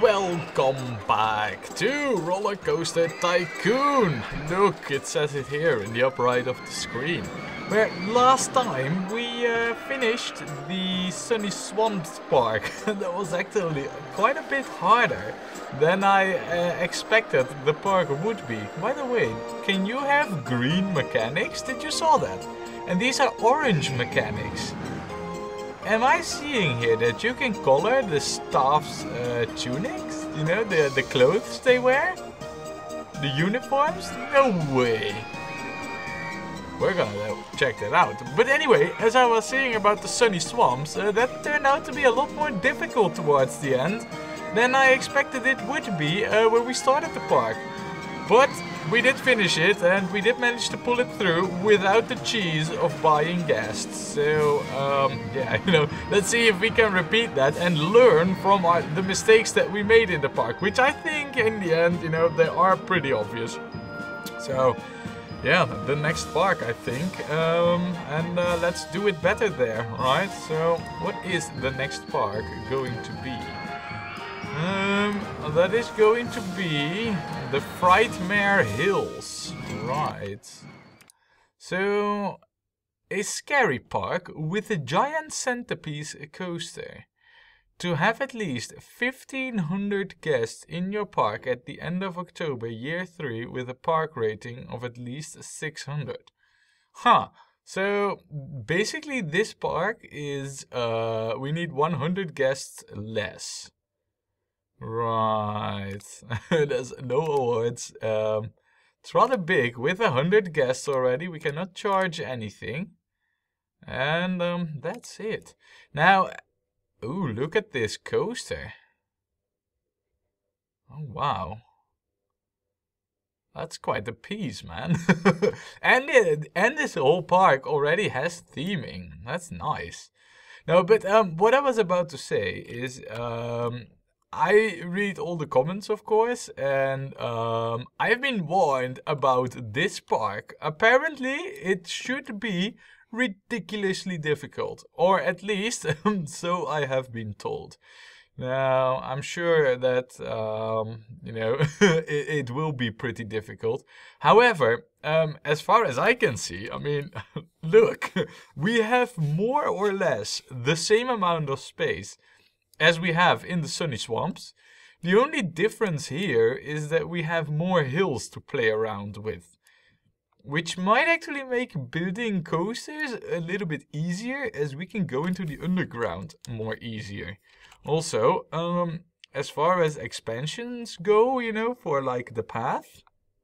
Welcome back to Rollercoaster Tycoon. Look, it says it here in the upper right of the screen. Where last time we finished the Sunny Swamps Park. That was actually quite a bit harder than I expected the park would be. By the way, can you have green mechanics? Did you saw that? And these are orange mechanics. Am I seeing here that you can color the staff's tunics? You know, the clothes they wear? The uniforms? No way! We're gonna check that out. But anyway, as I was saying about the Sunny Swamps, that turned out to be a lot more difficult towards the end than I expected it would be when we started the park. But we did finish it, and we did manage to pull it through without the cheese of buying guests. So, yeah, you know, let's see if we can repeat that and learn from the mistakes that we made in the park, which I think, in the end, you know, they are pretty obvious. So, yeah, the next park, I think, and let's do it better there, alright? So, what is the next park going to be? That is going to be the Frightmare Hills, right? So, a scary park with a giant centerpiece coaster. To have at least 1,500 guests in your park at the end of October, year 3, with a park rating of at least 600. Huh. So, basically this park is, we need 100 guests less. Right, there's no awards. It's rather big. With 100 guests already, we cannot charge anything. And that's it. Now, ooh, look at this coaster. Oh, wow. That's quite a piece, man. and this whole park already has theming. That's nice. No, but what I was about to say is... I read all the comments, of course, and I've been warned about this park. Apparently, it should be ridiculously difficult, or at least so I have been told. Now, I'm sure that, you know, it will be pretty difficult. However, as far as I can see, I mean, look, we have more or less the same amount of space as we have in the Sunny Swamps. The only difference here is that we have more hills to play around with, which might actually make building coasters a little bit easier, as we can go into the underground more easier. Also, as far as expansions go, you know, for like the path,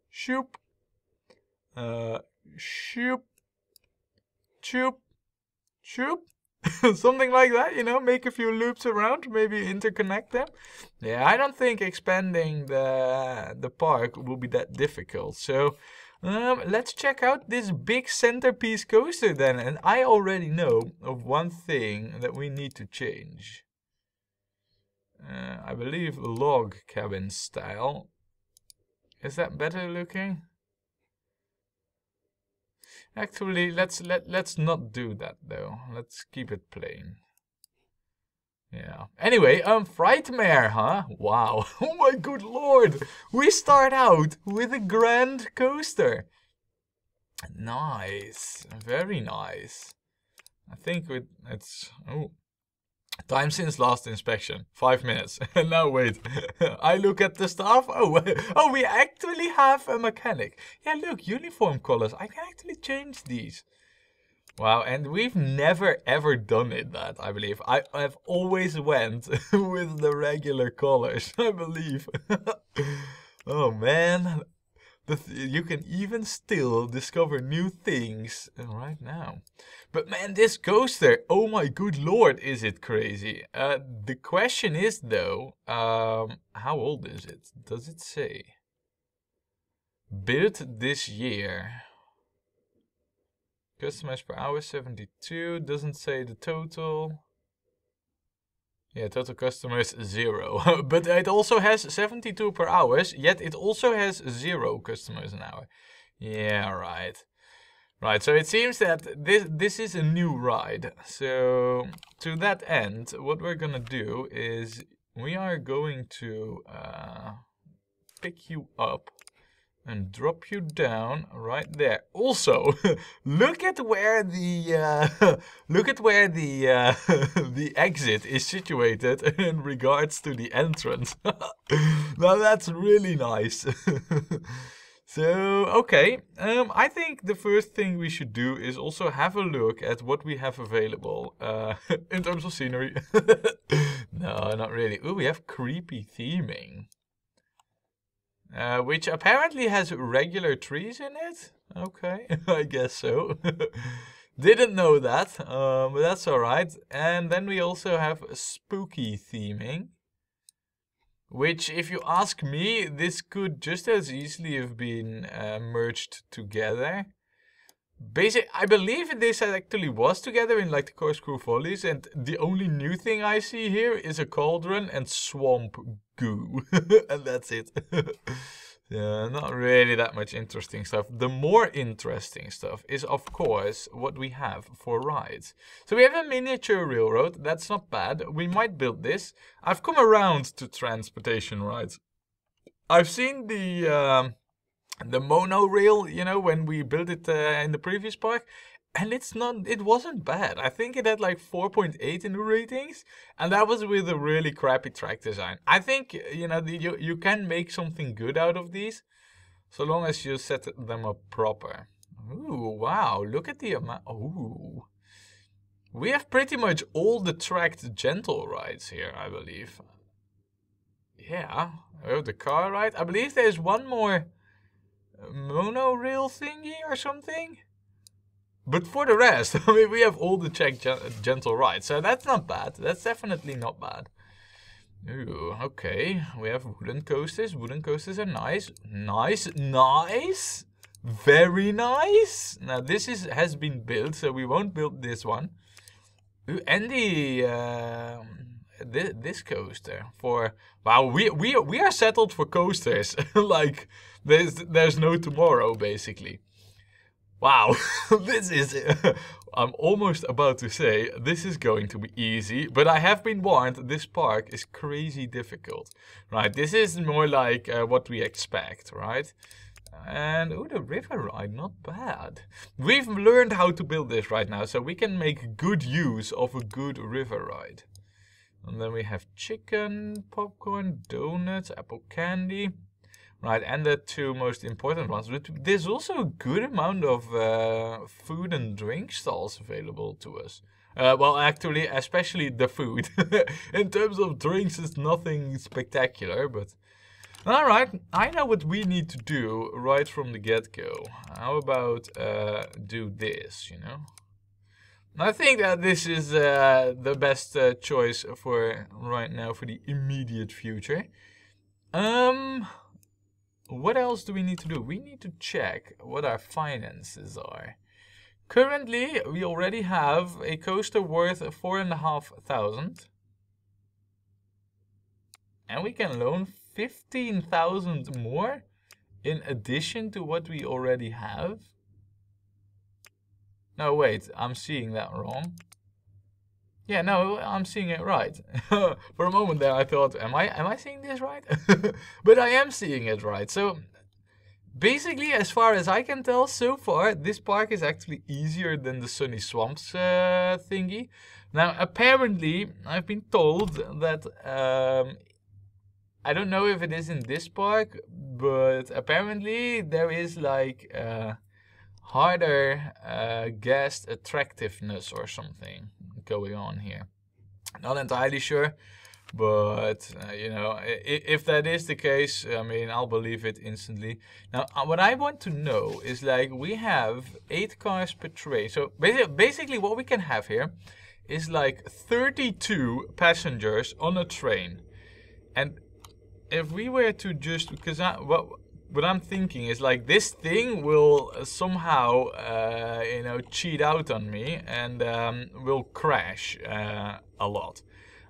shoop, shoop, shoop, shoop. Something like that, you know, make a few loops around, maybe interconnect them. Yeah, I don't think expanding the park will be that difficult. So, let's check out this big centerpiece coaster then. And I already know of one thing that we need to change. I believe log cabin style. Is that better looking? Actually, let's not do that though. Let's keep it plain. Yeah. Anyway, Frightmare, huh? Wow. Oh my good lord. We start out with a grand coaster. Nice. Very nice. I think it's time since last inspection, 5 minutes. Now wait, I look at the staff. Oh, we actually have a mechanic. Yeah, look, uniform colors. I can actually change these. Wow, and we've never ever done that, I believe. I've always went with the regular colors, I believe. Oh man, you can even still discover new things right now. But man, this coaster, oh my good lord, is it crazy. The question is though, how old is it? Does it say? Built this year. Customers per hour 72, doesn't say the total. Yeah, total customers 0. But it also has 72 per hour, yet it also has 0 customers an hour. Yeah, right. Right, so it seems that this is a new ride. So to that end, what we're gonna do is we are going to pick you up and drop you down right there. Also, look at where the the exit is situated in regards to the entrance. Now that's really nice. So, okay, I think the first thing we should do is also have a look at what we have available in terms of scenery. No, not really. Ooh, we have creepy theming. Which apparently has regular trees in it? Okay, I guess so. Didn't know that, but that's alright. And then we also have spooky theming. Which, if you ask me, this could just as easily have been merged together. I believe this actually was together in like the Corkscrew Follies, and the only new thing I see here is a cauldron and swamp goo. And that's it. Yeah, not really that much interesting stuff. The more interesting stuff is, of course, what we have for rides. So we have a miniature railroad. That's not bad. We might build this. I've come around to transportation rides. I've seen the monorail, you know, when we built it in the previous park, and it wasn't bad. I think it had like 4.8 in the ratings, and that was with a really crappy track design. I think, you know, you can make something good out of these, so long as you set them up proper. Ooh, wow, look at the amount. Ooh. We have pretty much all the tracked gentle rides here, I believe. Yeah, oh, the car ride. I believe there's one more monorail thingy or something. But for the rest, I mean, we have all the checked gentle rides, so that's not bad. That's definitely not bad. Ooh, okay. We have wooden coasters. Wooden coasters are nice. Nice. Very nice. Now this has been built, so we won't build this one. Ooh, and this coaster for wow. We are settled for coasters. Like there's no tomorrow, basically. Wow, this is, I'm almost about to say, this is going to be easy, but I have been warned, this park is crazy difficult, right? This is more like what we expect, right? And, oh, the river ride, not bad. We've learned how to build this right now, so we can make good use of a good river ride. And then we have chicken, popcorn, donuts, apple candy. Right, and the two most important ones. But there's also a good amount of food and drink stalls available to us. Well, actually, especially the food. In terms of drinks, it's nothing spectacular, but... Alright, I know what we need to do right from the get-go. How about do this, you know? I think that this is the best choice for right now, for the immediate future. What else do we need to do? We need to check what our finances are. Currently, we already have a coaster worth 4,500. And we can loan 15,000 more in addition to what we already have. No, wait, I'm seeing that wrong. Yeah, no, I'm seeing it right. For a moment there I thought, am I seeing this right? But I am seeing it right. So basically, as far as I can tell so far, this park is actually easier than the Sunny Swamps thingy. Now, apparently, I've been told that, I don't know if it is in this park, but apparently there is like harder guest attractiveness or something going on here. Not entirely sure, but you know, if that is the case, I mean, I'll believe it instantly. Now, what I want to know is, like, we have 8 cars per train. So basically what we can have here is like 32 passengers on a train. And if we were to just, because what I'm thinking is, like, this thing will somehow, you know, cheat out on me and will crash a lot.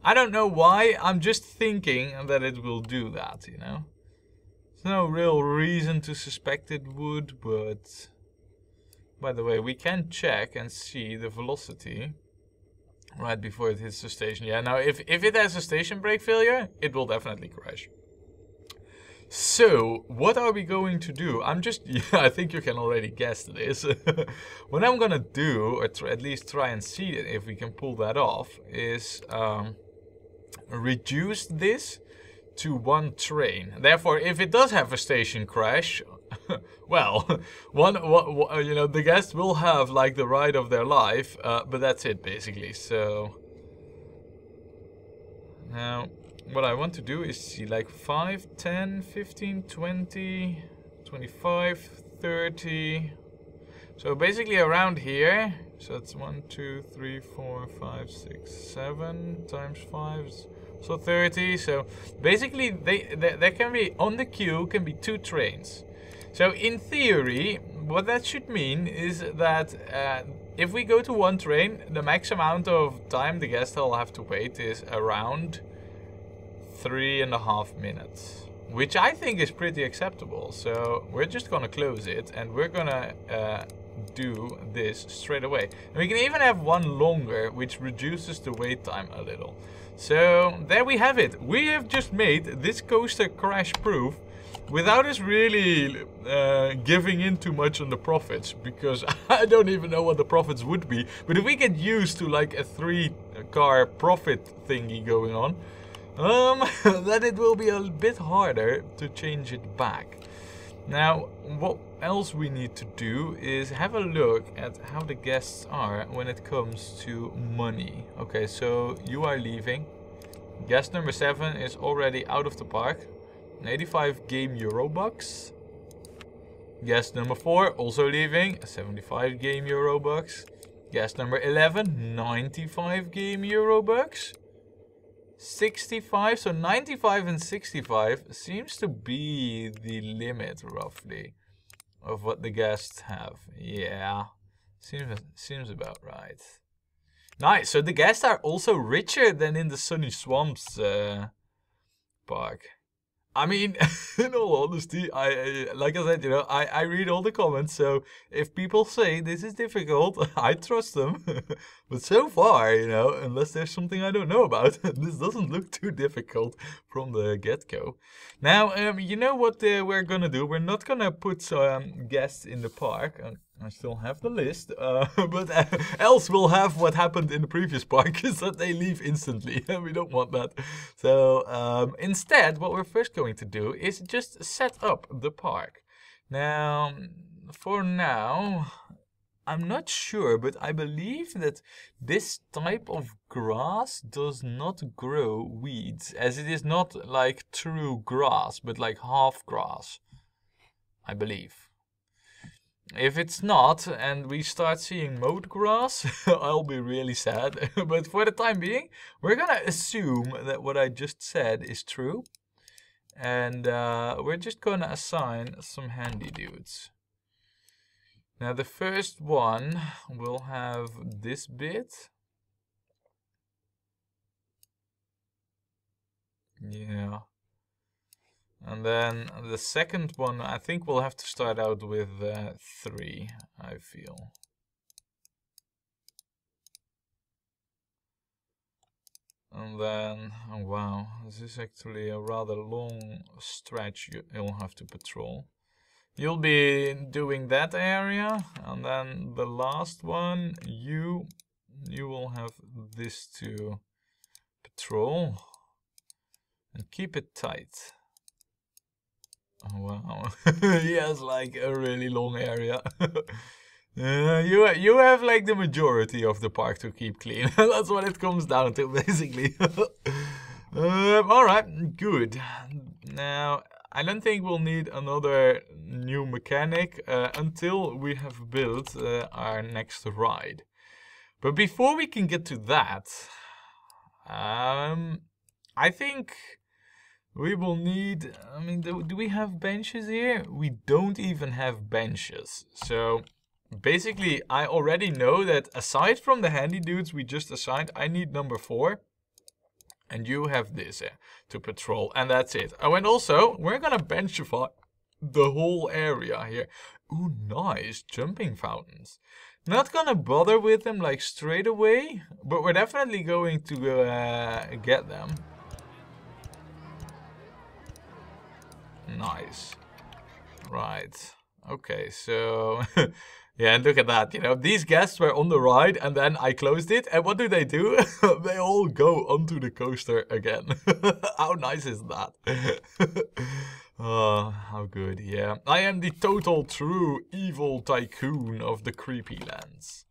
I don't know why, I'm just thinking that it will do that, you know. There's no real reason to suspect it would, but... By the way, we can check and see the velocity. right before it hits the station. Yeah, now if it has a station brake failure, it will definitely crash. So, what are we going to do? Yeah, I think you can already guess this. What I'm gonna do, or at least try and see if we can pull that off, is reduce this to one train. Therefore, if it does have a station crash, well, you know, the guest will have like the ride of their life, but that's it basically. So now what I want to do is see like 5, 10, 15, 20, 25, 30. So basically around here. So it's 1, 2, 3, 4, 5, 6, 7 times 5. So 30. So basically there can be, on the queue can be 2 trains. So in theory, what that should mean is that if we go to one train, the max amount of time the guest will have to wait is around 3.5 minutes, which I think is pretty acceptable. So we're just gonna close it and we're gonna do this straight away. And we can even have one longer, which reduces the wait time a little. So there we have it. We have just made this coaster crash proof without us really giving in too much on the profits, because I don't even know what the profits would be. But if we get used to like a 3-car profit thingy going on, then it will be a bit harder to change it back. Now, what else we need to do is have a look at how the guests are when it comes to money. Okay, so you are leaving. Guest number 7 is already out of the park. 85 game euro bucks. Guest number 4 also leaving. 75 game euro bucks. Guest number 11, 95 game euro bucks. 65, so 95 and 65 seems to be the limit roughly of what the guests have. Yeah, seems about right. Nice, so the guests are also richer than in the Sunny Swamps park. I mean, in all honesty, like I said, you know, I read all the comments, so if people say this is difficult, I trust them. But so far, you know, unless there's something I don't know about, this doesn't look too difficult from the get-go. Now, you know what we're gonna do? We're not gonna put guests in the park. I still have the list, but else we'll have what happened in the previous park, is that they leave instantly, and we don't want that. So instead, what we're first going to do is just set up the park. Now, for now, I'm not sure, but I believe that this type of grass does not grow weeds, as it is not like true grass, but like half grass, I believe. If it's not, and we start seeing mowed grass, I'll be really sad. But for the time being, we're gonna assume that what I just said is true. And we're just gonna assign some handy dudes. Now the first one will have this bit. Yeah. And then the second one, I think we'll have to start out with 3, I feel. And then, oh wow, this is actually a rather long stretch you'll have to patrol. You'll be doing that area, and then the last one, you will have this to patrol. And keep it tight. Oh wow, he has like a really long area. You have like the majority of the park to keep clean. That's what it comes down to, basically. Alright, good. Now, I don't think we'll need another new mechanic until we have built our next ride. But before we can get to that, I think we will need, I mean, do we have benches here? We don't even have benches. So basically, I already know that aside from the handy dudes we just assigned, I need number 4. And you have this to patrol, and that's it. Oh, and also, we're gonna benchify the whole area here. Ooh, nice, jumping fountains. Not gonna bother with them like straight away, but we're definitely going to get them. Nice. Right. Okay, so yeah, and look at that, you know, these guests were on the ride and then I closed it, and what do? They all go onto the coaster again. How nice is that? Oh, how good, yeah. I am the total true evil tycoon of the creepy lands.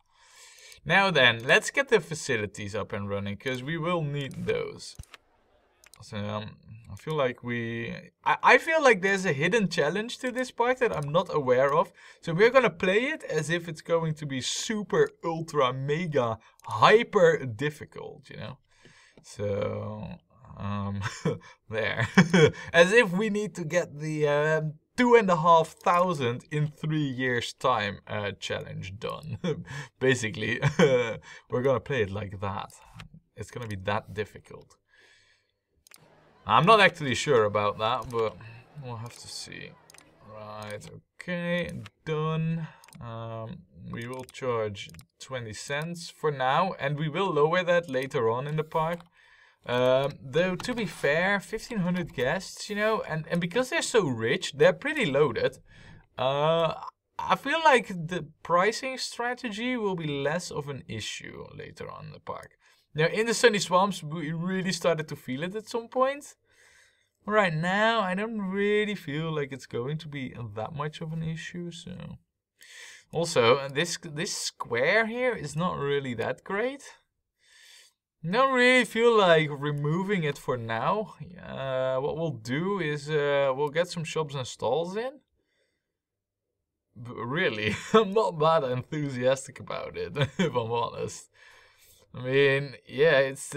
Now then, let's get the facilities up and running, because we will need those. So, I feel like I feel like there's a hidden challenge to this part that I'm not aware of. So we're gonna play it as if it's going to be super, ultra, mega, hyper difficult, you know? So, there. As if we need to get the 2,500 in 3 years' time challenge done. Basically, we're gonna play it like that. It's gonna be that difficult. I'm not actually sure about that, but we'll have to see. Right, okay, done. We will charge 20 cents for now, and we will lower that later on in the park. Though, to be fair, 1,500 guests, you know, and because they're so rich, they're pretty loaded. I feel like the pricing strategy will be less of an issue later on in the park. Now, in the Sunny Swamps, we really started to feel it at some point. Right now, I don't really feel like it's going to be that much of an issue, so... Also, this square here is not really that great. Don't really feel like removing it for now. What we'll do is we'll get some shops and stalls in. But really, I'm not that enthusiastic about it, if I'm honest. I mean, yeah, it's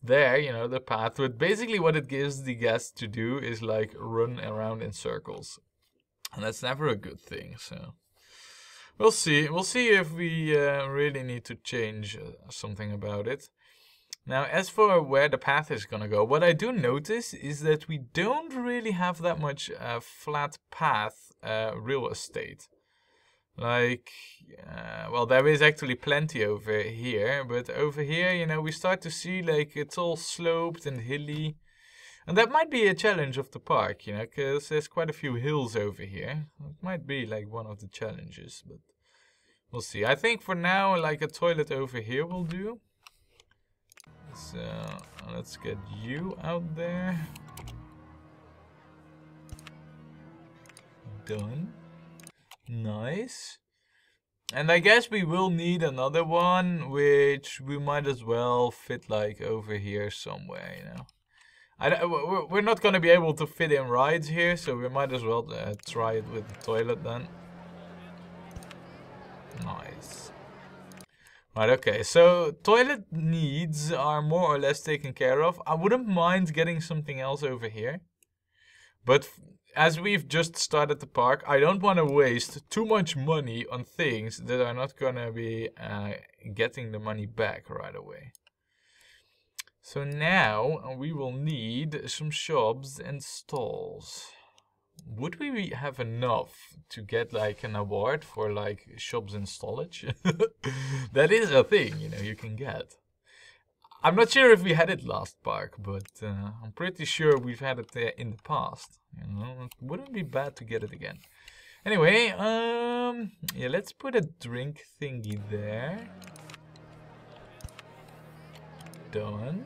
there, you know, the path. But basically what it gives the guests to do is like run around in circles. And that's never a good thing, so... We'll see. We'll see if we really need to change something about it. Now, as for where the path is gonna go, what I do notice is that we don't really have that much flat path real estate. Like, well, there is actually plenty over here, but over here, you know, we start to see like it's all sloped and hilly. And that might be a challenge of the park, you know, because there's quite a few hills over here. It might be like one of the challenges, but we'll see. I think for now, like a toilet over here will do. So, let's get you out there. Done. Nice. And I guess we will need another one, which we might as well fit like over here somewhere, you know. We're not going to be able to fit in rides here, so we might as well try it with the toilet then. Nice. Right, okay, so toilet needs are more or less taken care of. I wouldn't mind getting something else over here. But as we've just started the park, I don't want to waste too much money on things that are not going to be getting the money back right away. So now we will need some shops and stalls. Would we have enough to get like an award for like shops and stallage? That is a thing, you know, you can get. I'm not sure if we had it last park, but I'm pretty sure we've had it in the past. You know, it wouldn't be bad to get it again. Anyway, yeah, let's put a drink thingy there. Done.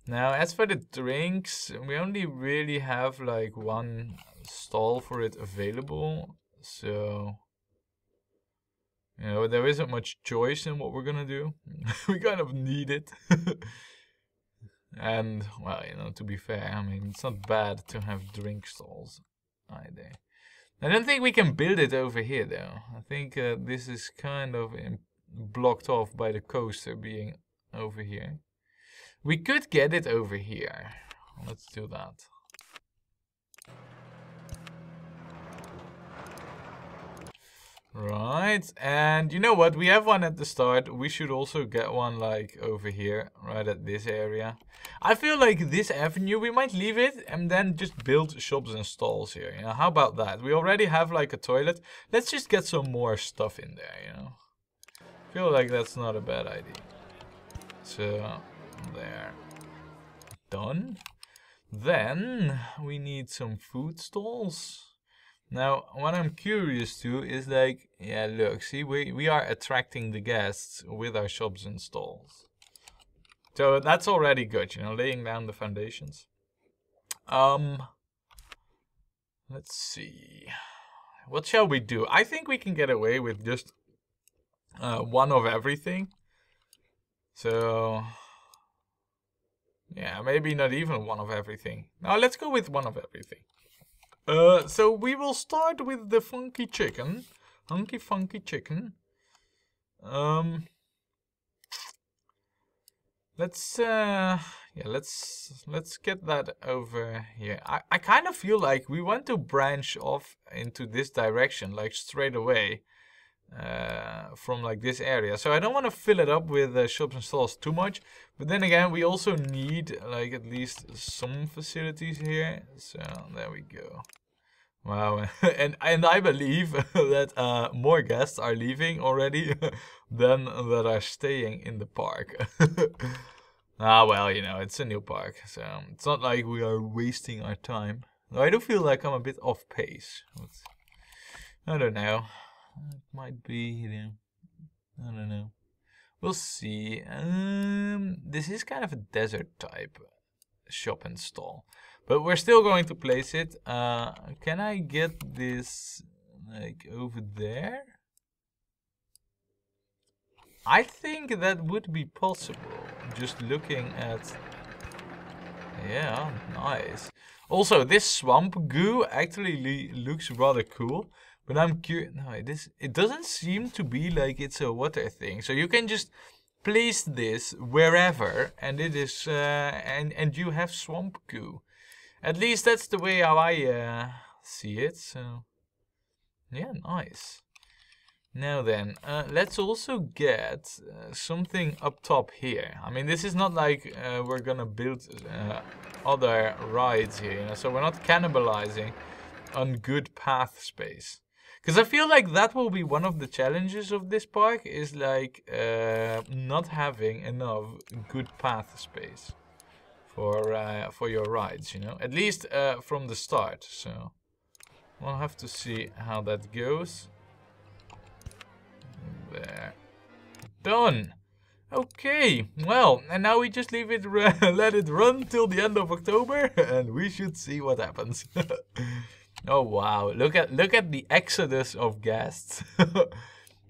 Now, as for the drinks, we only really have like one stall for it available, so you know, there isn't much choice in what we're gonna do. We kind of need it. And, well, you know, to be fair, I mean, it's not bad to have drink stalls either. I don't think we can build it over here, though. I think this is kind of blocked off by the coaster being over here. We could get it over here. Let's do that. Right, and you know what? We have one at the start. We should also get one like over here, right at this area. I feel like this avenue, we might leave it and then just build shops and stalls here. You know, how about that? We already have like a toilet. Let's just get some more stuff in there, you know. feel like that's not a bad idea. So, there. Done. Then, we need some food stalls. Now, what I'm curious to is like, yeah, look, see, we are attracting the guests with our shops and stalls. So that's already good, you know, laying down the foundations. Let's see. What shall we do? I think we can get away with just one of everything. So, yeah, maybe not even one of everything. No, let's go with one of everything. So we will start with the funky chicken. Funky chicken. Let's get that over here. I kind of feel like we want to branch off into this direction, like straight away, from like this area. So I don't want to fill it up with shops and stalls too much. But then again, we also need like at least some facilities here. So there we go. Wow, and I believe that more guests are leaving already than that are staying in the park. Ah, well, you know, it's a new park, so it's not like we are wasting our time. Though I do feel like I'm a bit off pace. I don't know. It might be, you know, I don't know. We'll see. This is kind of a desert type shop and stall. But we're still going to place it. Can I get this, like, over there? I think that would be possible. Just looking at... Yeah, nice. Also, this swamp goo actually looks rather cool. But I'm curious... No, it doesn't seem to be like it's a water thing. So you can just place this wherever. And it is... and you have swamp goo. At least that's the way how I see it. So... Yeah, nice. Now then, let's also get something up top here. I mean, this is not like we're gonna build other rides here, you know, so we're not cannibalizing on good path space. Because I feel like that will be one of the challenges of this park, is like not having enough good path space for your rides, you know, at least from the start. So we'll have to see how that goes. There. Done. Okay, well, and now we just leave it, let it run till the end of October, and we should see what happens. Oh wow, look at the exodus of guests.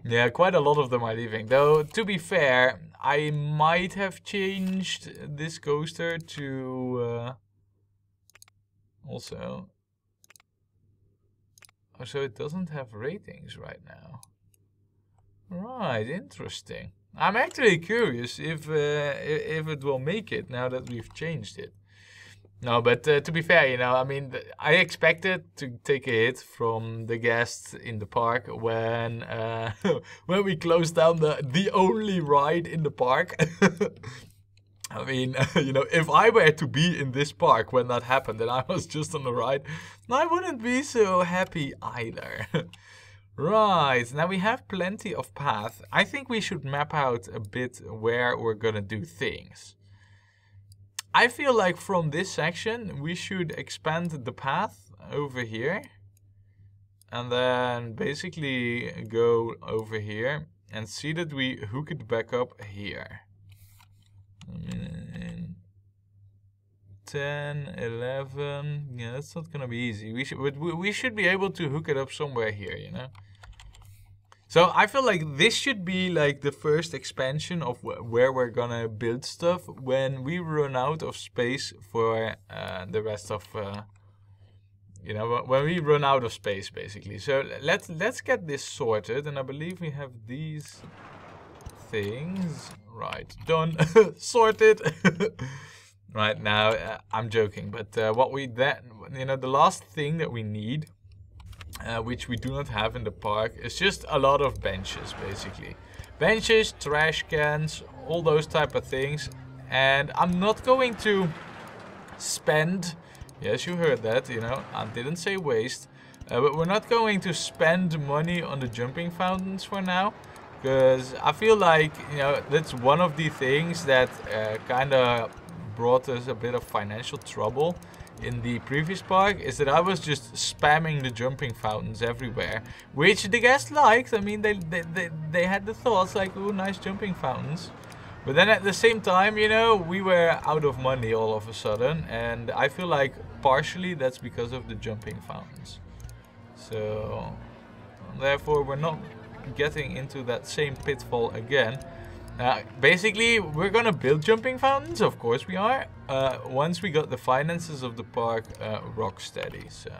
Yeah, quite a lot of them are leaving. Though, to be fair, I might have changed this coaster to also... Oh, so it doesn't have ratings right now. Right, interesting. I'm actually curious if it will make it now that we've changed it. No, but to be fair, you know, I mean, I expected to take a hit from the guests in the park when when we closed down the only ride in the park. I mean, you know, if I were to be in this park when that happened and I was just on the ride, I wouldn't be so happy either. Right, now we have plenty of path. I think we should map out a bit where we're gonna do things. I feel like from this section we should expand the path over here. And then basically go over here and see that we hook it back up here. 10, 11, yeah, that's not gonna be easy. We should be able to hook it up somewhere here, you know. So I feel like this should be like the first expansion of where we're gonna build stuff when we run out of space for the rest of, you know, when we run out of space basically. So let's get this sorted, and I believe we have these things. Right, done, sorted. Right now, I'm joking, but what we then, you know, the last thing that we need, which we do not have in the park, is just a lot of benches, basically. Benches, trash cans, all those type of things. And I'm not going to spend, yes, you heard that, you know, I didn't say waste, but we're not going to spend money on the jumping fountains for now. Because I feel like, you know, that's one of the things that kind of brought us a bit of financial trouble in the previous park, is that I was just spamming the jumping fountains everywhere, which the guests liked. I mean, they had the thoughts like, ooh, nice jumping fountains. But then at the same time, you know, we were out of money all of a sudden, and I feel like partially that's because of the jumping fountains. So therefore we're not getting into that same pitfall again. Basically, we're gonna build jumping fountains, of course we are, once we got the finances of the park rock steady. So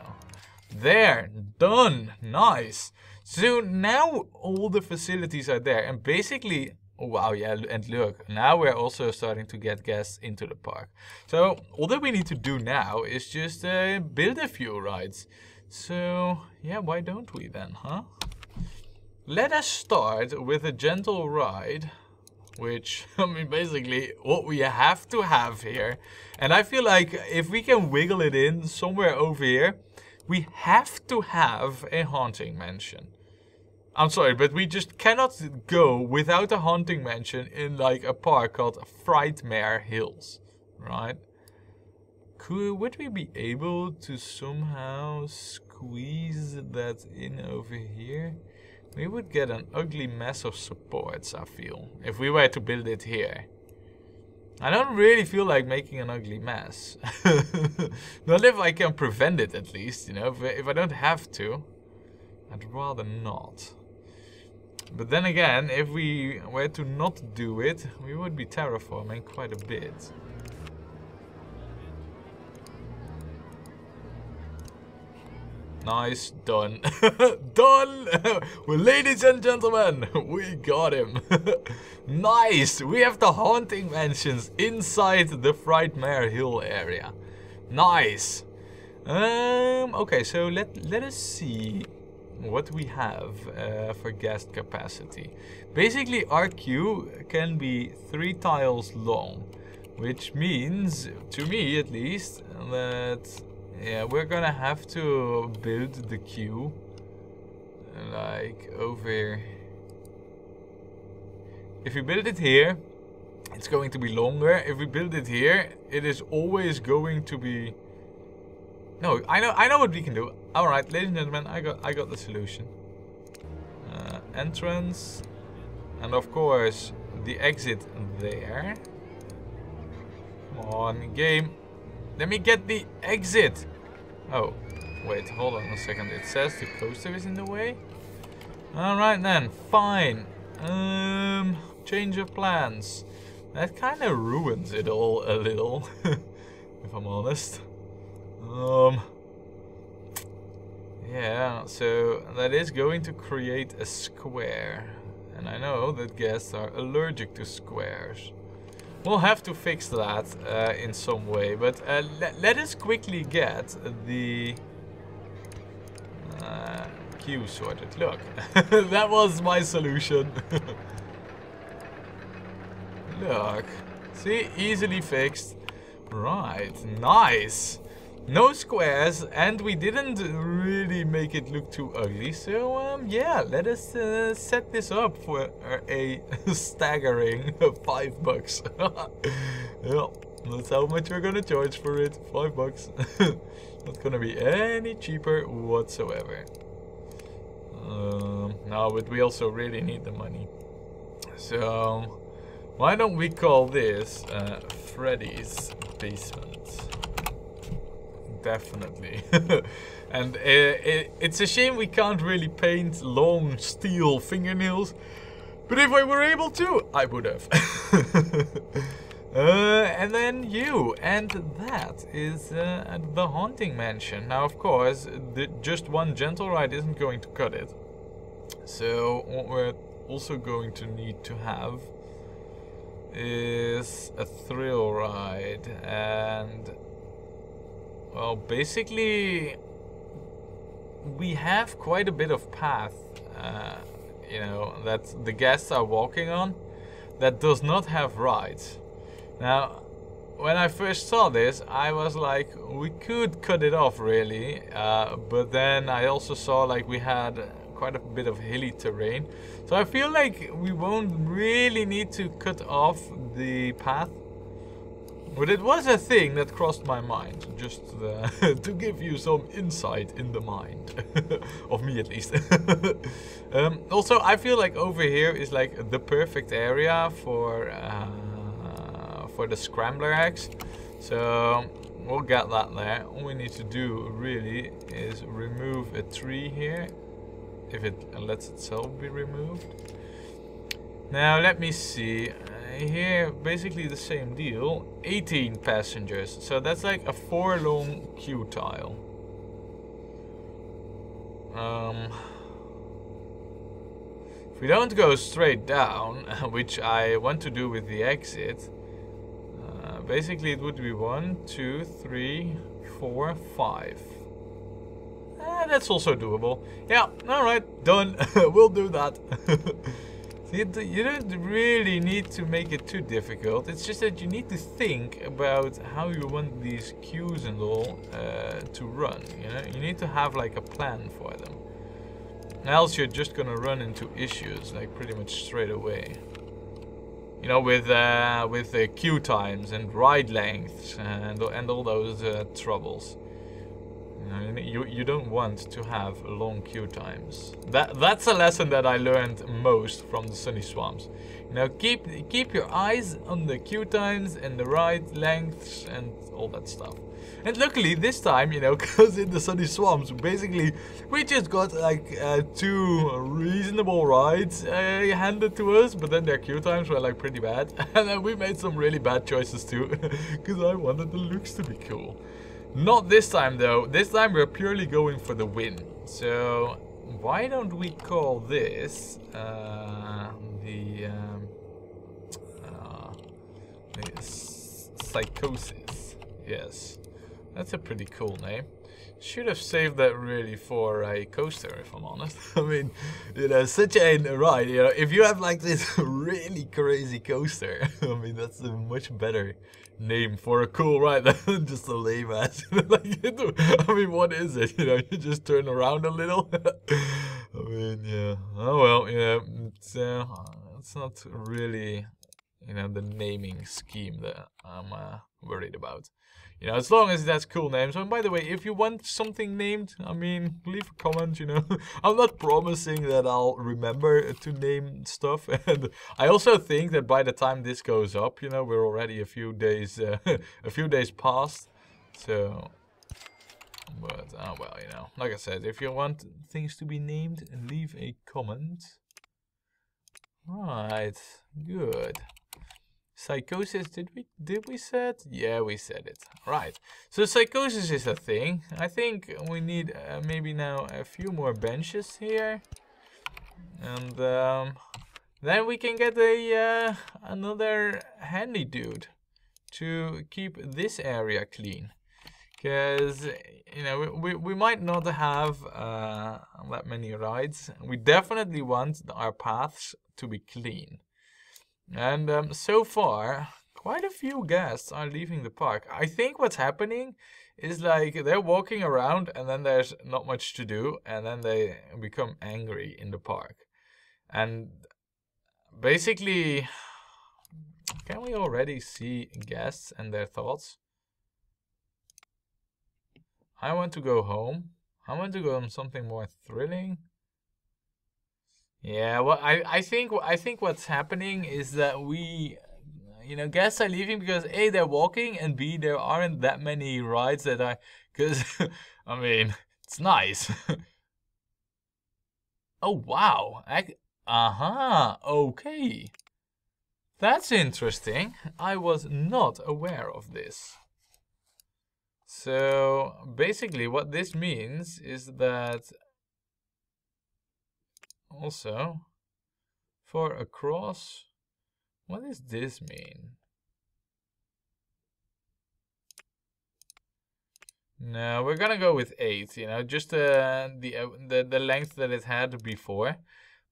there, done, nice. So now all the facilities are there, and basically, oh, wow, yeah, and look, now we're also starting to get guests into the park. So all that we need to do now is just build a few rides. So yeah, why don't we then, huh? Let us start with a gentle ride, which, I mean, basically what we have to have here. And I feel like if we can wiggle it in somewhere over here, we have to have a haunting mansion. I'm sorry, but we just cannot go without a haunting mansion in like a park called Frightmare Hills, right? Would we be able to somehow squeeze that in over here? We would get an ugly mess of supports, I feel, if we were to build it here. I don't really feel like making an ugly mess. Not if I can prevent it, at least, you know. If I don't have to, I'd rather not. But then again, if we were to not do it, we would be terraforming quite a bit. Nice, done. Done! Well, ladies and gentlemen, we got him. Nice! We have the haunting mansions inside the Frightmare Hill area. Nice! Okay, so let us see what we have for guest capacity. Basically, our queue can be 3 tiles long, which means, to me at least, that yeah, we're gonna have to build the queue like over. If we build it here, it's going to be longer. If we build it here, it is always going to be. No, I know what we can do. All right, ladies and gentlemen, I got the solution. Entrance, and of course the exit there. Come on, game. Let me get the exit. Oh, wait, hold on a second. It says the coaster is in the way. All right then, fine. Change of plans. That kind of ruins it all a little, if I'm honest. Yeah, so that is going to create a square. And I know that guests are allergic to squares. We'll have to fix that in some way, but let us quickly get the queue sorted. Look, that was my solution. Look, see, easily fixed. Right, nice. No squares, and we didn't really make it look too ugly. So yeah, let us set this up for a staggering $5. Yeah, that's how much we're gonna charge for it. $5. Not gonna be any cheaper whatsoever. No, but we also really need the money. So why don't we call this Freddy's basement? Definitely. And it's a shame we can't really paint long steel fingernails, but if I were able to, I would have. And then you, and that is the haunting mansion. Now, of course, just one gentle ride isn't going to cut it. So what we're also going to need to have is a thrill ride, and well, basically, we have quite a bit of path, you know, that the guests are walking on that does not have rides. Now, when I first saw this, I was like, we could cut it off really, but then I also saw like we had quite a bit of hilly terrain. So I feel like we won't really need to cut off the path. But it was a thing that crossed my mind, just to give you some insight in the mind. Of me at least. Also, I feel like over here is like the perfect area for the scrambler eggs. So we'll get that there. All we need to do really is remove a tree here, if it lets itself be removed. Now let me see. Here basically the same deal. 18 passengers, so that's like a 4 long queue tile. If we don't go straight down, which I want to do with the exit, basically it would be 1, 2, 3, 4, 5. That's also doable. Yeah, alright, done. We'll do that. See, you don't really need to make it too difficult. It's just that you need to think about how you want these queues and all to run. You know, you need to have like a plan for them. Else you're just gonna run into issues like pretty much straight away. You know, with queue times and ride lengths and all those troubles. You don't want to have long queue times. That's a lesson that I learned most from the Sunny Swamps. You know, keep your eyes on the queue times and the ride lengths and all that stuff. And luckily this time, you know, because in the Sunny Swamps, basically we just got like 2 reasonable rides handed to us, but then their queue times were like pretty bad, and then we made some really bad choices too, because I wanted the looks to be cool. Not this time though. This time we're purely going for the win. So why don't we call this the Psychosis? Yes, that's a pretty cool name. Should have saved that really for a coaster, if I'm honest. I mean, you know, such a ride. You know, if you have like this really crazy coaster, I mean, that's a much better name for a cool ride than just a lame ass. Like, I mean, what is it? You know, you just turn around a little. I mean, yeah. Oh well, you know, it's not really, you know, the naming scheme that I'm worried about. You know, as long as that's cool names. And by the way, if you want something named, I mean, leave a comment, you know. I'm not promising that I'll remember to name stuff. And I also think that by the time this goes up, you know, we're already a few days past. So, but, well, you know, like I said, if you want things to be named, leave a comment. Right, good. Psychosis, did we say it? Yeah, we said it. Right. So psychosis is a thing. I think we need maybe now a few more benches here, and then we can get a another handy dude to keep this area clean. Because, you know, we might not have that many rides. We definitely want our paths to be clean. And so far, quite a few guests are leaving the park. I think what's happening is like they're walking around and then there's not much to do, and then they become angry in the park. And basically, can we already see guests and their thoughts? I want to go home. I want to go on something more thrilling. Yeah, well, I think what's happening is that we, you know, guests are leaving because A, they're walking, and B, there aren't that many rides that are, because, I mean, it's nice. Oh, wow. Okay. That's interesting. I was not aware of this. So, basically, what this means is that also, for across, what does this mean? No, we're gonna go with 8, you know, just the length that it had before.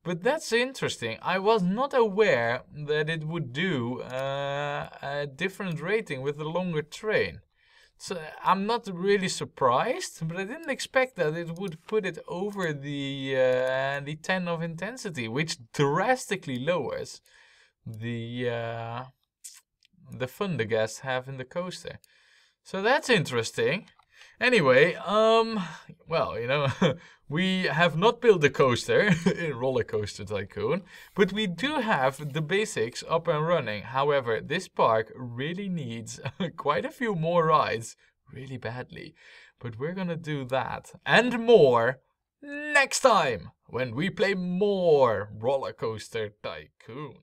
But that's interesting. I was not aware that it would do a different rating with the longer train. So I'm not really surprised, but I didn't expect that it would put it over the 10 of intensity, which drastically lowers the fun the guests have in the coaster. So that's interesting. Anyway, well, you know, we have not built the coaster in Rollercoaster Tycoon, but we do have the basics up and running. However, this park really needs quite a few more rides, really badly. But we're gonna do that and more next time when we play more Rollercoaster Tycoon.